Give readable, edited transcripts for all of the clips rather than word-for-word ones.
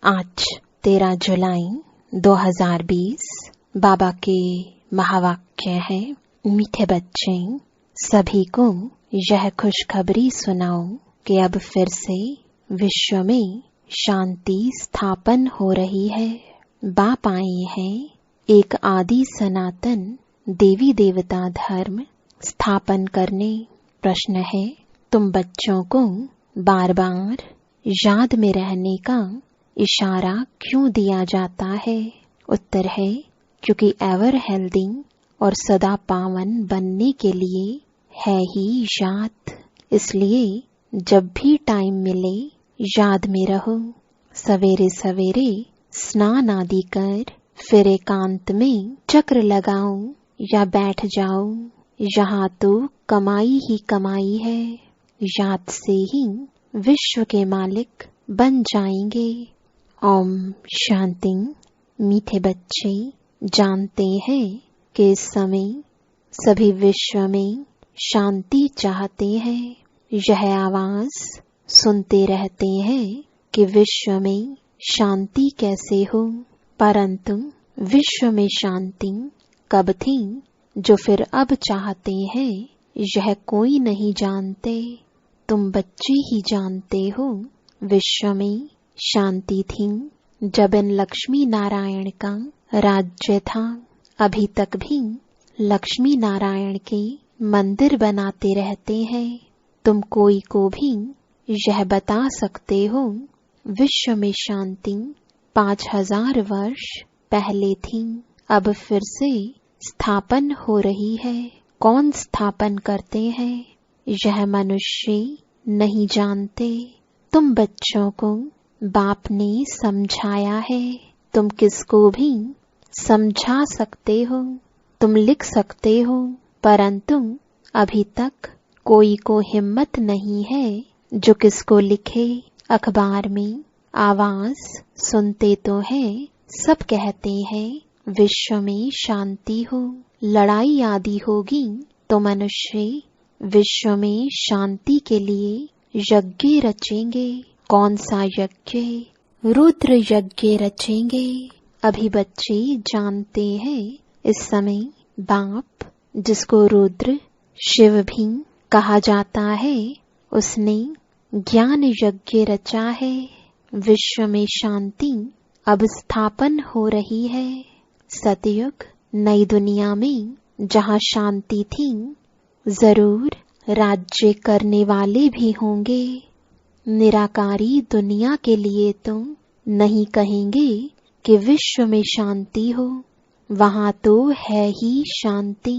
आज 13 जुलाई 2020 बाबा के महावाक्य है। मीठे बच्चे, सभी को यह खुशखबरी सुनाओ कि अब फिर से विश्व में शांति स्थापन हो रही है। बाप आए हैं एक आदि सनातन देवी देवता धर्म स्थापन करने। प्रश्न है, तुम बच्चों को बार बार याद में रहने का इशारा क्यों दिया जाता है? उत्तर है, क्योंकि एवर हेल्दी और सदा पावन बनने के लिए है ही याद। इसलिए जब भी टाइम मिले याद में रहो। सवेरे सवेरे स्नान आदि कर फिर एकांत में चक्र लगाओ या बैठ जाओ। यहाँ तो कमाई ही कमाई है। याद से ही विश्व के मालिक बन जाएंगे। ओम शांति। मीठे बच्चे जानते हैं कि इस समय सभी विश्व में शांति चाहते हैं। यह आवाज सुनते रहते हैं कि विश्व में शांति कैसे हो, परंतु विश्व में शांति कब थी जो फिर अब चाहते हैं, यह कोई नहीं जानते। तुम बच्चे ही जानते हो। विश्व में शांति थी जब इन लक्ष्मी नारायण का राज्य था। अभी तक भी लक्ष्मी नारायण के मंदिर बनाते रहते हैं। तुम कोई को भी यह बता सकते हो विश्व में शांति 5000 वर्ष पहले थी, अब फिर से स्थापन हो रही है। कौन स्थापन करते हैं यह मनुष्य नहीं जानते। तुम बच्चों को बाप ने समझाया है। तुम किसको भी समझा सकते हो, तुम लिख सकते हो, परंतु अभी तक कोई को हिम्मत नहीं है जो किसको लिखे। अखबार में आवाज सुनते तो है, सब कहते हैं विश्व में शांति हो, लड़ाई आदि होगी तो मनुष्य विश्व में शांति के लिए यज्ञ रचेंगे। कौन सा यज्ञ? रुद्र यज्ञ रचेंगे। अभी बच्चे जानते हैं इस समय बाप, जिसको रुद्र शिव भी कहा जाता है, उसने ज्ञान यज्ञ रचा है। विश्व में शांति अब स्थापन हो रही है। सतयुग नई दुनिया में जहाँ शांति थी, जरूर राज्य करने वाले भी होंगे। निराकारी दुनिया के लिए तो नहीं कहेंगे कि विश्व में शांति हो, वहाँ तो है ही शांति।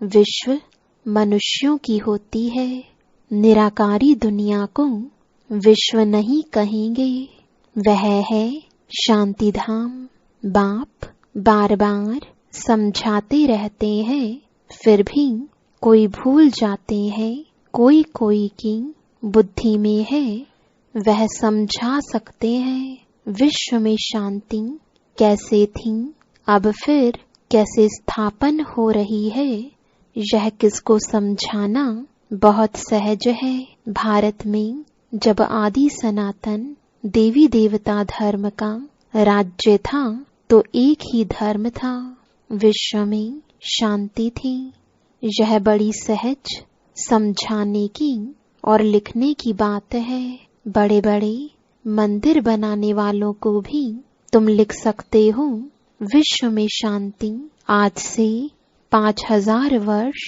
विश्व मनुष्यों की होती है। निराकारी दुनिया को विश्व नहीं कहेंगे, वह है शांति धाम। बाप बार बार समझाते रहते हैं, फिर भी कोई भूल जाते हैं। कोई कोई की बुद्धि में है, वह समझा सकते हैं विश्व में शांति कैसे थी, अब फिर कैसे स्थापन हो रही है। यह किसको समझाना बहुत सहज है। भारत में जब आदि सनातन देवी देवता धर्म का राज्य था तो एक ही धर्म था, विश्व में शांति थी। यह बड़ी सहज समझाने की और लिखने की बात है। बड़े बड़े मंदिर बनाने वालों को भी तुम लिख सकते हो विश्व में शांति आज से 5000 वर्ष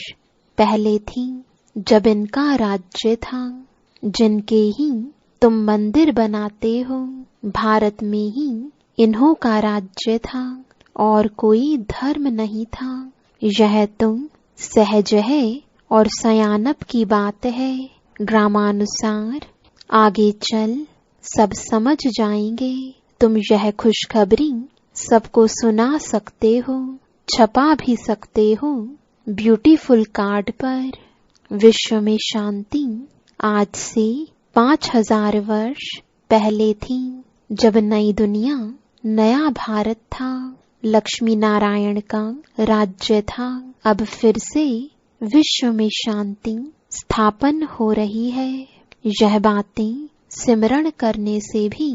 पहले थी, जब इनका राज्य था। जिनके ही तुम मंदिर बनाते हो, भारत में ही इन्हों का राज्य था और कोई धर्म नहीं था। यह तुम सहज है और सयानप की बात है। ग्रामानुसार आगे चल सब समझ जाएंगे। तुम यह खुशखबरी सबको सुना सकते हो, छपा भी सकते हो ब्यूटीफुल कार्ड पर। विश्व में शांति आज से 5000 वर्ष पहले थी, जब नई दुनिया नया भारत था, लक्ष्मी नारायण का राज्य था। अब फिर से विश्व में शांति स्थापन हो रही है। यह बातें सिमरण करने से भी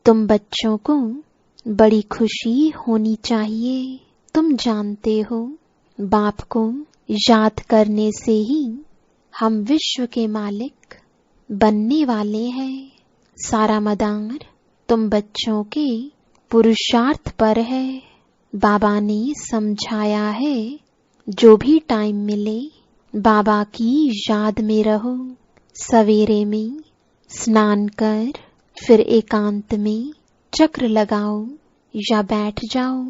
तुम बच्चों को बड़ी खुशी होनी चाहिए। तुम जानते हो, बाप को याद करने से ही हम विश्व के मालिक बनने वाले हैं। सारा मदार तुम बच्चों के पुरुषार्थ पर है। बाबा ने समझाया है, जो भी टाइम मिले बाबा की याद में रहो। सवेरे में स्नान कर फिर एकांत में चक्र लगाओ या बैठ जाओ।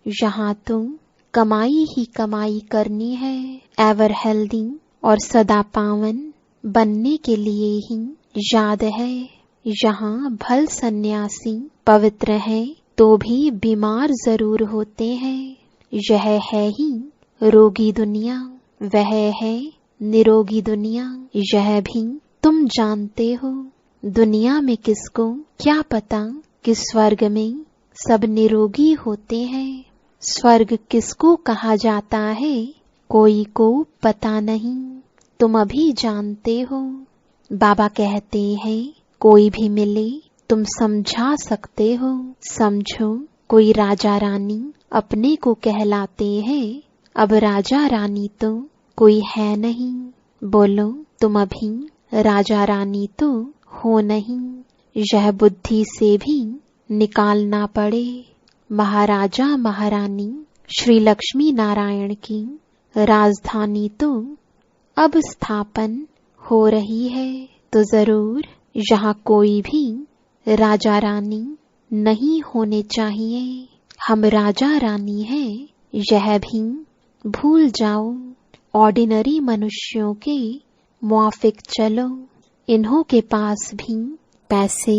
यहाँ तुम कमाई ही कमाई करनी है। एवर हेल्दी और सदा पावन बनने के लिए ही याद है। यहाँ भल सन्यासी पवित्र है तो भी बीमार जरूर होते हैं। यह है ही रोगी दुनिया, वह है निरोगी दुनिया। यह भी तुम जानते हो। दुनिया में किसको क्या पता कि स्वर्ग में सब निरोगी होते हैं। स्वर्ग किसको कहा जाता है, कोई को पता नहीं। तुम अभी जानते हो। बाबा कहते हैं, कोई भी मिले तुम समझा सकते हो। समझो, कोई राजा रानी अपने को कहलाते हैं। अब राजा रानी तो कोई है नहीं। बोलो, तुम अभी राजा रानी तो हो नहीं। यह बुद्धि से भी निकालना पड़े। महाराजा महारानी श्री लक्ष्मी नारायण की राजधानी तो अब स्थापन हो रही है, तो जरूर यहाँ कोई भी राजा रानी नहीं होने चाहिए। हम राजा रानी हैं, यह भी भूल जाओ। ऑर्डिनरी मनुष्यों के मुआफिक चलो। इन्हों के पास भी पैसे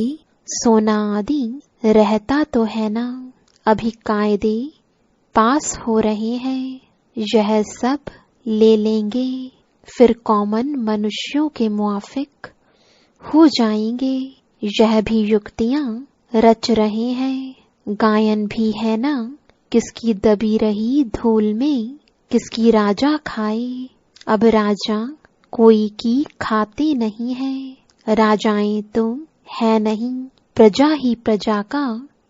सोना आदि रहता तो है ना। अभी कायदे पास हो रहे हैं, यह सब ले लेंगे, फिर कॉमन मनुष्यों के मुआफिक हो जाएंगे। यह भी युक्तियां रच रहे हैं। गायन भी है ना, किसकी दबी रही धूल में किसकी राजा खाए। अब राजा कोई की खाते नहीं है। राजाएं तो है नहीं, प्रजा ही प्रजा का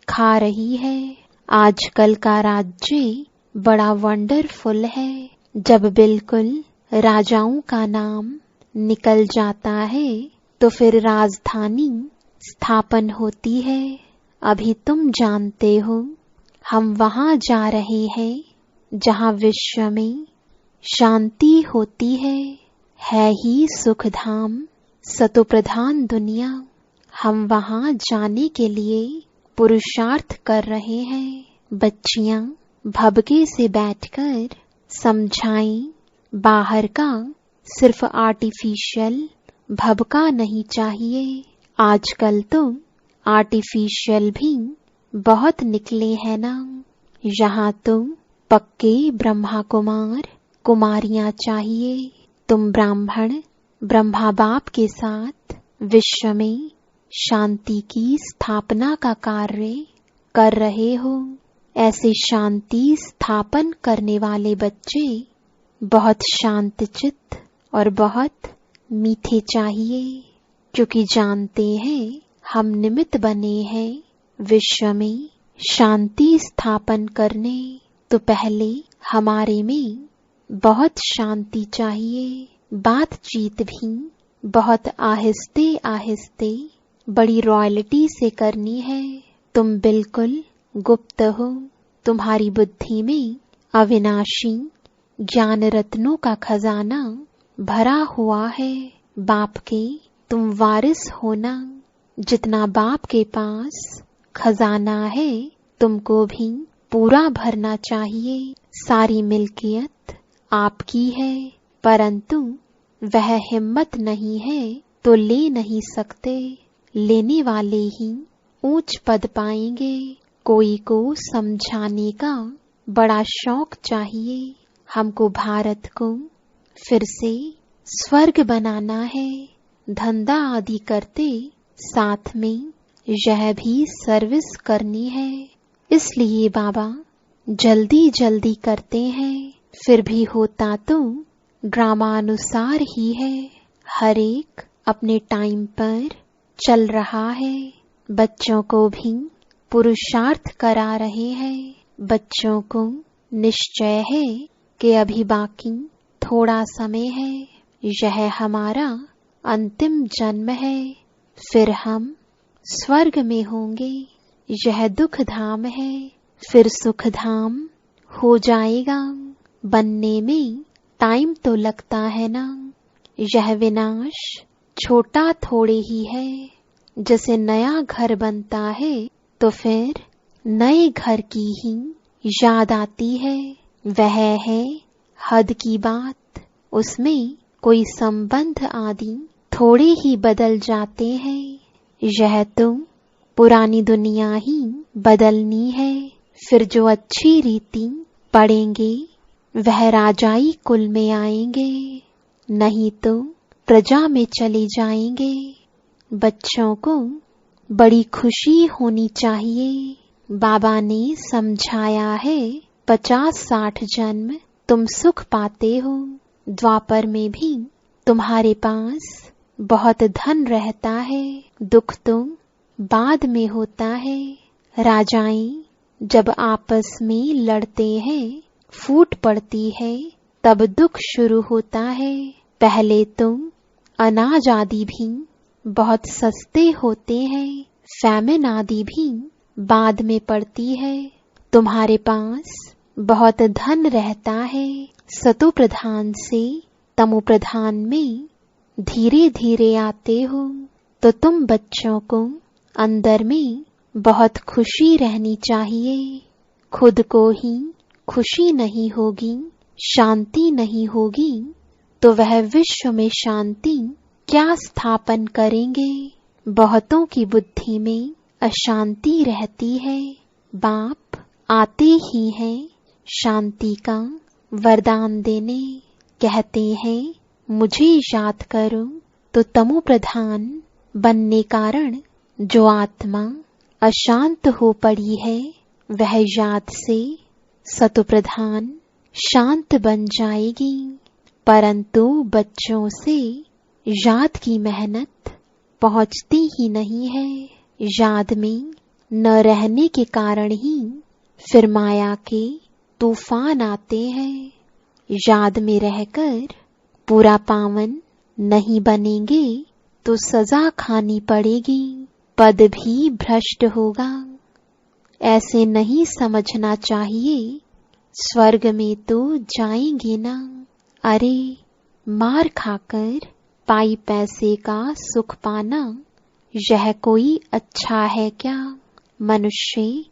खा रही है। आजकल का राज्य बड़ा वंडरफुल है। जब बिल्कुल राजाओं का नाम निकल जाता है तो फिर राजधानी स्थापन होती है। अभी तुम जानते हो, हम वहां जा रहे हैं जहां विश्व में शांति होती है ही सुख धाम, सतो प्रधान दुनिया। हम वहां जाने के लिए पुरुषार्थ कर रहे हैं। बच्चियां भबके से बैठकर समझाएं, बाहर का सिर्फ आर्टिफिशियल भबका नहीं चाहिए। आजकल तो आर्टिफिशियल भी बहुत निकले हैं ना। यहाँ तुम पक्के ब्रह्मा कुमार कुमारियां चाहिए। तुम ब्राह्मण ब्रह्मा बाप के साथ विश्व में शांति की स्थापना का कार्य कर रहे हो। ऐसे शांति स्थापन करने वाले बच्चे बहुत शांत चित्त और बहुत मीठे चाहिए, क्योंकि जानते हैं हम निमित्त बने हैं विश्व में शांति स्थापन करने। तो पहले हमारे में बहुत शांति चाहिए। बातचीत भी बहुत आहिस्ते आहिस्ते बड़ी रॉयल्टी से करनी है। तुम बिल्कुल गुप्त हो। तुम्हारी बुद्धि में अविनाशी ज्ञान रत्नों का खजाना भरा हुआ है। बाप के तुम वारिस होना। जितना बाप के पास खजाना है, तुमको भी पूरा भरना चाहिए। सारी मिल्कियत आपकी है, परंतु वह हिम्मत नहीं है तो ले नहीं सकते। लेने वाले ही ऊंच पद पाएंगे। कोई को समझाने का बड़ा शौक चाहिए। हमको भारत को फिर से स्वर्ग बनाना है। धंधा आदि करते साथ में यह भी सर्विस करनी है। इसलिए बाबा जल्दी जल्दी करते हैं। फिर भी होता तो ड्रामानुसार ही है। हर एक अपने टाइम पर चल रहा है। बच्चों को भी पुरुषार्थ करा रहे हैं। बच्चों को निश्चय है कि अभी बाकी थोड़ा समय है, यह हमारा अंतिम जन्म है, फिर हम स्वर्ग में होंगे। यह दुख धाम है, फिर सुख धाम हो जाएगा। बनने में टाइम तो लगता है ना, यह विनाश छोटा थोड़े ही है। जैसे नया घर बनता है तो फिर नए घर की ही याद आती है। वह है हद की बात, उसमें कोई संबंध आदि थोड़े ही बदल जाते हैं। यह तो पुरानी दुनिया ही बदलनी है। फिर जो अच्छी रीति पढ़ेंगे वह राजाई कुल में आएंगे, नहीं तो प्रजा में चले जाएंगे। बच्चों को बड़ी खुशी होनी चाहिए। बाबा ने समझाया है 50-60 जन्म तुम सुख पाते हो। द्वापर में भी तुम्हारे पास बहुत धन रहता है, दुख तो बाद में होता है। राजाएं जब आपस में लड़ते हैं, फूट पड़ती है, तब दुख शुरू होता है। पहले तो अनाज आदि भी बहुत सस्ते होते हैं, फैमिन आदि भी बाद में पड़ती है। तुम्हारे पास बहुत धन रहता है, सतो प्रधान से तमो प्रधान में धीरे धीरे आते हो, तो तुम बच्चों को अंदर में बहुत खुशी रहनी चाहिए। खुद को ही खुशी नहीं होगी, शांति नहीं होगी, तो वह विश्व में शांति क्या स्थापन करेंगे। बहुतों की बुद्धि में अशांति रहती है। बाप आते ही हैं शांति का वरदान देने, कहते हैं मुझे याद करो, तो तमो प्रधान बनने कारण जो आत्मा अशांत हो पड़ी है, वह याद से सतो प्रधान शांत बन जाएगी। परंतु बच्चों से याद की मेहनत पहुंचती ही नहीं है। याद में न रहने के कारण ही फिर माया के तूफान आते हैं। याद में रहकर पूरा पावन नहीं बनेंगे तो सजा खानी पड़ेगी, पद भी भ्रष्ट होगा। ऐसे नहीं समझना चाहिए स्वर्ग में तो जाएंगे ना। अरे मार खाकर पाई पैसे का सुख पाना, यह कोई अच्छा है क्या? मनुष्य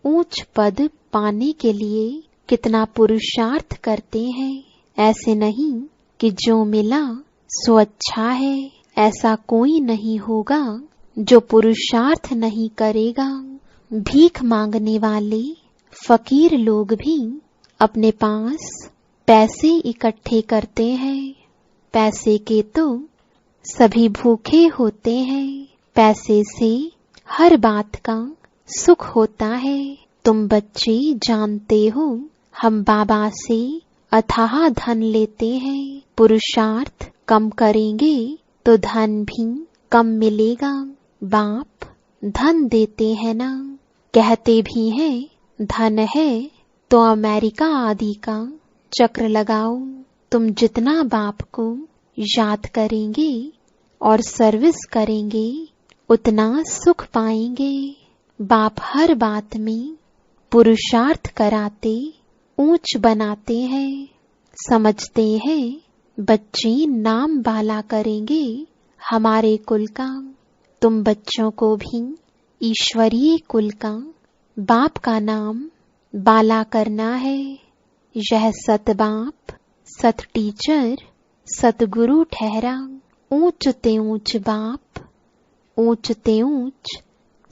ऊंच पद पाने के लिए कितना पुरुषार्थ करते हैं। ऐसे नहीं कि जो मिला सो अच्छा है, ऐसा कोई नहीं होगा जो पुरुषार्थ नहीं करेगा। भीख मांगने वाले फकीर लोग भी अपने पास पैसे इकट्ठे करते हैं। पैसे के तो सभी भूखे होते हैं। पैसे से हर बात का सुख होता है। तुम बच्चे जानते हो, हम बाबा से अथाह धन लेते हैं। पुरुषार्थ कम करेंगे तो धन भी कम मिलेगा। बाप धन देते हैं ना, कहते भी हैं धन है तो अमेरिका आदि का चक्र लगाओ। तुम जितना बाप को याद करेंगे और सर्विस करेंगे, उतना सुख पाएंगे। बाप हर बात में पुरुषार्थ कराते, ऊंच बनाते हैं। समझते हैं बच्चे नाम बाला करेंगे हमारे कुल का। तुम बच्चों को भी ईश्वरीय कुल का बाप का नाम बाला करना है। यह सत बाप, सत टीचर, सतगुरु ठहरा। ऊंच ते ऊंच बाप, ऊंच ते ऊंच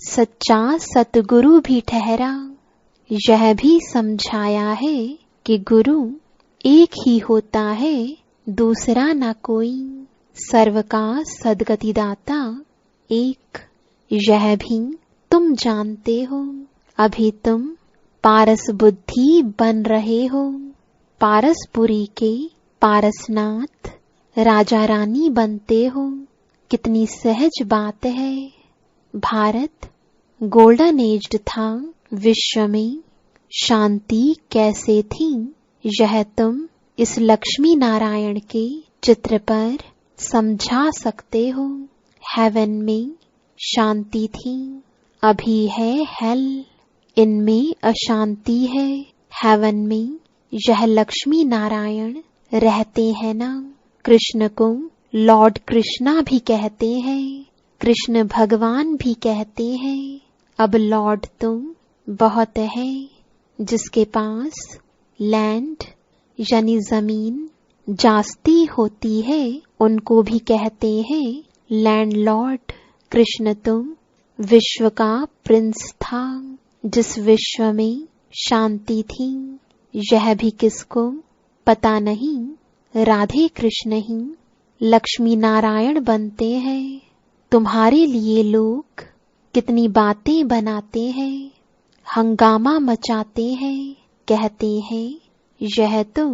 सच्चा सतगुरु भी ठहरा। यह भी समझाया है कि गुरु एक ही होता है, दूसरा ना कोई। सर्व का सद्गतिदाता एक, यह भी तुम जानते हो। अभी तुम पारस बुद्धि बन रहे हो। पारसपुरी के पारसनाथ राजा रानी बनते हो। कितनी सहज बात है। भारत गोल्डन एज्ड था। विश्व में शांति कैसे थी, यह तुम इस लक्ष्मी नारायण के चित्र पर समझा सकते हो। हेवन में शांति थी, अभी है हेल, इनमें अशांति है। हेवन में यह लक्ष्मी नारायण रहते हैं ना। कृष्ण को लॉर्ड कृष्णा भी कहते हैं, कृष्ण भगवान भी कहते हैं। अब लॉर्ड तो बहुत है, जिसके पास लैंड यानी जमीन जास्ती होती है उनको भी कहते हैं लैंडलॉर्ड। कृष्ण तो विश्व का प्रिंस था, जिस विश्व में शांति थी। यह भी किसको पता नहीं, राधे कृष्ण ही लक्ष्मी नारायण बनते हैं। तुम्हारे लिए लोग कितनी बातें बनाते हैं, हंगामा मचाते हैं, कहते हैं यह तो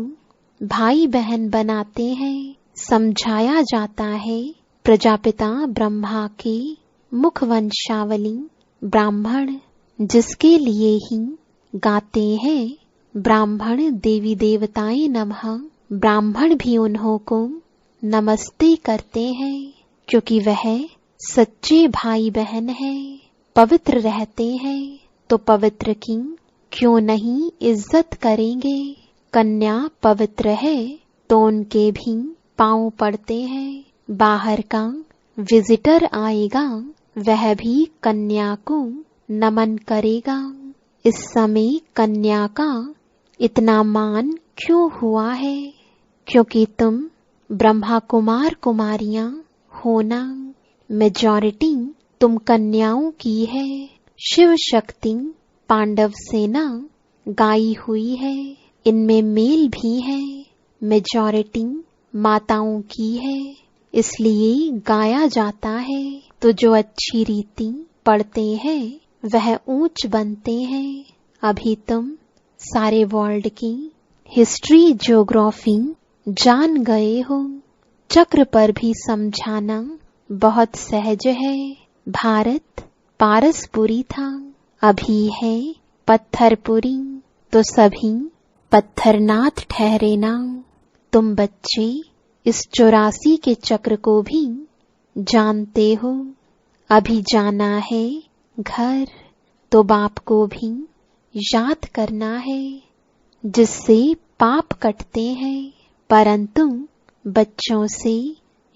भाई बहन बनाते हैं। समझाया जाता है प्रजापिता ब्रह्मा की मुख वंशावली ब्राह्मण, जिसके लिए ही गाते हैं ब्राह्मण देवी देवताएं नमः। ब्राह्मण भी उन्हों को नमस्ते करते हैं, क्योंकि वह सच्चे भाई बहन हैं, पवित्र रहते हैं। तो पवित्र की क्यों नहीं इज्जत करेंगे। कन्या पवित्र है तो उनके भी पांव पड़ते हैं। बाहर का विजिटर आएगा, वह भी कन्या को नमन करेगा। इस समय कन्या का इतना मान क्यों हुआ है, क्योंकि तुम ब्रह्मा कुमार कुमारियां हो ना। मेजॉरिटी तुम कन्याओं की है। शिव शक्ति पांडव सेना गाई हुई है, इनमें मेल भी है। मेजॉरिटी माताओं की है, इसलिए गाया जाता है। तो जो अच्छी रीति पढ़ते हैं वह ऊंच बनते हैं। अभी तुम सारे वर्ल्ड की हिस्ट्री ज्योग्राफी जान गए हो। चक्र पर भी समझाना बहुत सहज है। भारत पारसपुरी था, अभी है पत्थरपुरी। तो सभी पत्थरनाथ ठहरे ना। तुम बच्चे इस 84 के चक्र को भी जानते हो। अभी जाना है घर, तो बाप को भी याद करना है, जिससे पाप कटते हैं। परंतु बच्चों से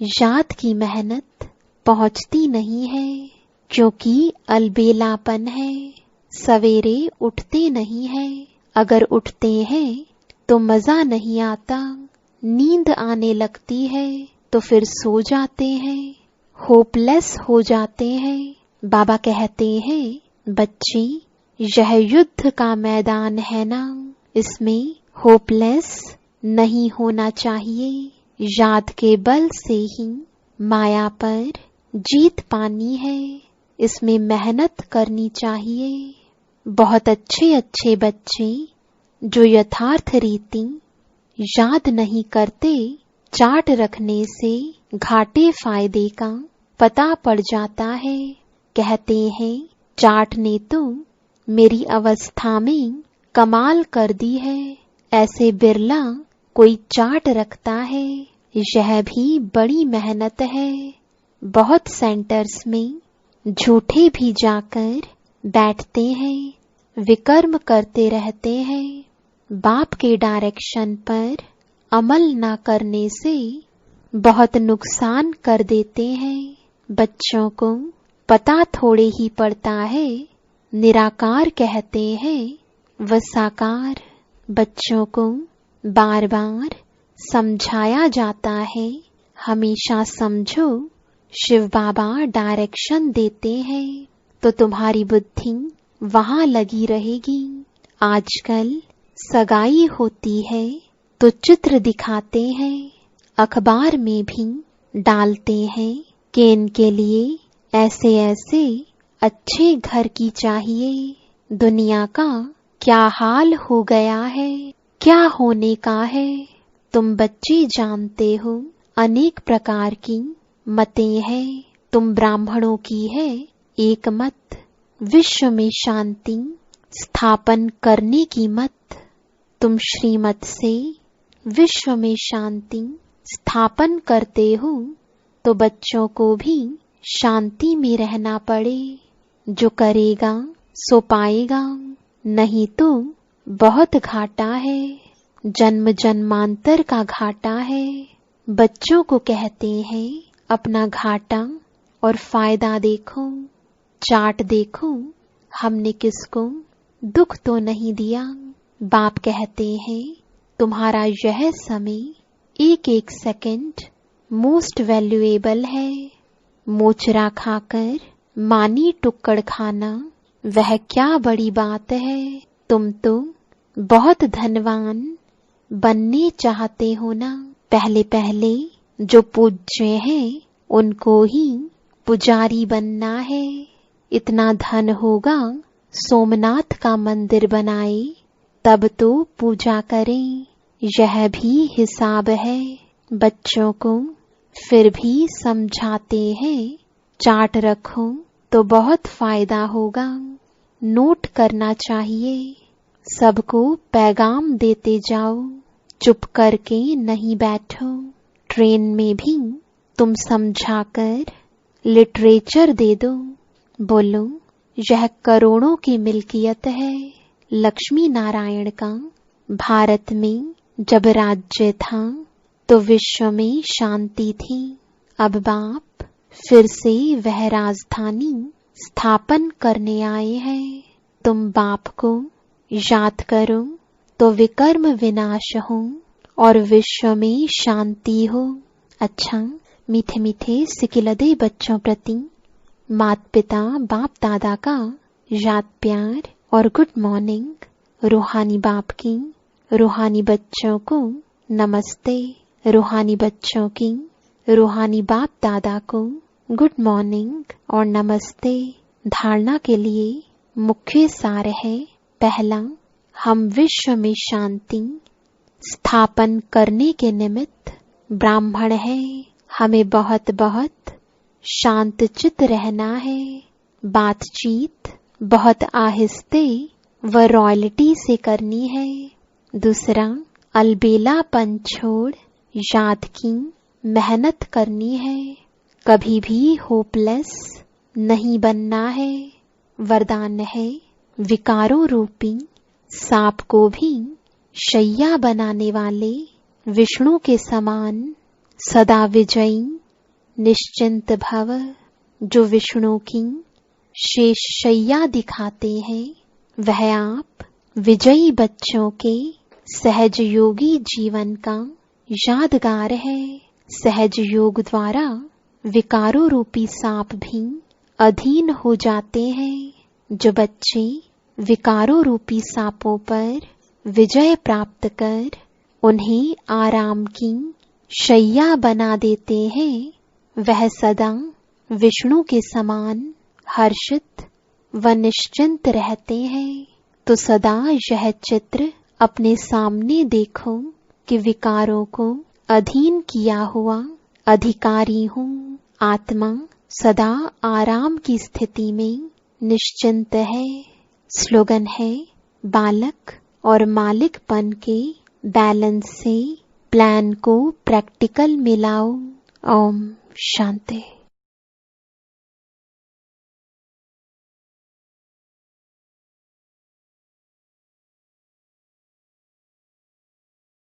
याद की मेहनत पहुंचती नहीं है, क्योंकि अलबेलापन है। सवेरे उठते नहीं है, अगर उठते हैं तो मजा नहीं आता, नींद आने लगती है तो फिर सो जाते हैं, होपलेस हो जाते हैं। बाबा कहते हैं बच्चे यह युद्ध का मैदान है ना, इसमें होपलेस नहीं होना चाहिए। याद के बल से ही माया पर जीत पानी है, इसमें मेहनत करनी चाहिए। बहुत अच्छे अच्छे बच्चे जो यथार्थ रीति याद नहीं करते, चार्ट रखने से घाटे फायदे का पता पड़ जाता है। कहते हैं चार्ट ने तो मेरी अवस्था में कमाल कर दी है। ऐसे बिरला कोई चार्ट रखता है, यह भी बड़ी मेहनत है। बहुत सेंटर्स में झूठे भी जाकर बैठते हैं, विकर्म करते रहते हैं। बाप के डायरेक्शन पर अमल ना करने से बहुत नुकसान कर देते हैं। बच्चों को पता थोड़े ही पड़ता है, निराकार कहते हैं व साकार। बच्चों को बार बार समझाया जाता है, हमेशा समझो शिव बाबा डायरेक्शन देते हैं तो तुम्हारी बुद्धि वहां लगी रहेगी। आजकल सगाई होती है तो चित्र दिखाते हैं, अखबार में भी डालते हैं कि इनके लिए ऐसे ऐसे अच्छे घर की चाहिए। दुनिया का क्या हाल हो गया है, क्या होने का है। तुम बच्चे जानते हो अनेक प्रकार की मतें हैं। तुम ब्राह्मणों की है एक मत, विश्व में शांति स्थापन करने की मत। तुम श्रीमत से विश्व में शांति स्थापन करते हो तो बच्चों को भी शांति में रहना पड़े। जो करेगा सो पाएगा, नहीं तो बहुत घाटा है, जन्म जन्मांतर का घाटा है। बच्चों को कहते हैं अपना घाटा और फायदा देखो, चार्ट देखो, हमने किसको दुख तो नहीं दिया। बाप कहते हैं तुम्हारा यह समय एक एक सेकंड मोस्ट वैल्यूएबल है। मोचरा खाकर मानी टुक्कड़ खाना वह क्या बड़ी बात है। तुम तो बहुत धनवान बनने चाहते हो ना। पहले पहले जो पूज्य हैं उनको ही पुजारी बनना है। इतना धन होगा सोमनाथ का मंदिर बनाए तब तो पूजा करें, यह भी हिसाब है। बच्चों को फिर भी समझाते हैं चार्ट रखो तो बहुत फायदा होगा। नोट करना चाहिए, सबको पैगाम देते जाओ, चुप करके नहीं बैठो। ट्रेन में भी तुम समझाकर लिटरेचर दे दो। बोलो यह करोड़ों की मिल्कियत है लक्ष्मी नारायण का। भारत में जब राज्य था तो विश्व में शांति थी। अब बाप फिर से वह राजधानी स्थापन करने आए हैं। तुम बाप को याद करो तो विकर्म विनाश हो और विश्व में शांति हो। अच्छा, मीठे मीठे सिकिलदे बच्चों प्रति माता पिता बाप दादा का याद प्यार और गुड मॉर्निंग। रूहानी बाप की रूहानी बच्चों को नमस्ते। रूहानी बच्चों की रूहानी बाप दादा को गुड मॉर्निंग और नमस्ते। धारणा के लिए मुख्य सार है, पहला, हम विश्व में शांति स्थापन करने के निमित्त ब्राह्मण हैं। हमें बहुत बहुत शांत चित्त रहना है। बातचीत बहुत आहिस्ते व रॉयल्टी से करनी है। दूसरा, अलबेलापन छोड़ याद की मेहनत करनी है। कभी भी होपलेस नहीं बनना है। वरदान है, विकारों रूपी सांप को भी शैया बनाने वाले विष्णु के समान सदा विजयी निश्चिंत भव। जो विष्णु की शेष शैया दिखाते हैं वह आप विजयी बच्चों के सहज योगी जीवन का यादगार है। सहज योग द्वारा विकारों रूपी सांप भी अधीन हो जाते हैं। जो बच्चे विकारों रूपी सांपों पर विजय प्राप्त कर उन्हें आराम की शैया बना देते हैं, वह सदा विष्णु के समान हर्षित व निश्चिंत रहते हैं। तो सदा यह चित्र अपने सामने देखो कि विकारों को अधीन किया हुआ अधिकारी हूँ। आत्मा सदा आराम की स्थिति में निश्चिंत है। स्लोगन है, बालक और मालिकपन के बैलेंस से प्लान को प्रैक्टिकल में लाओ। ओम शांति।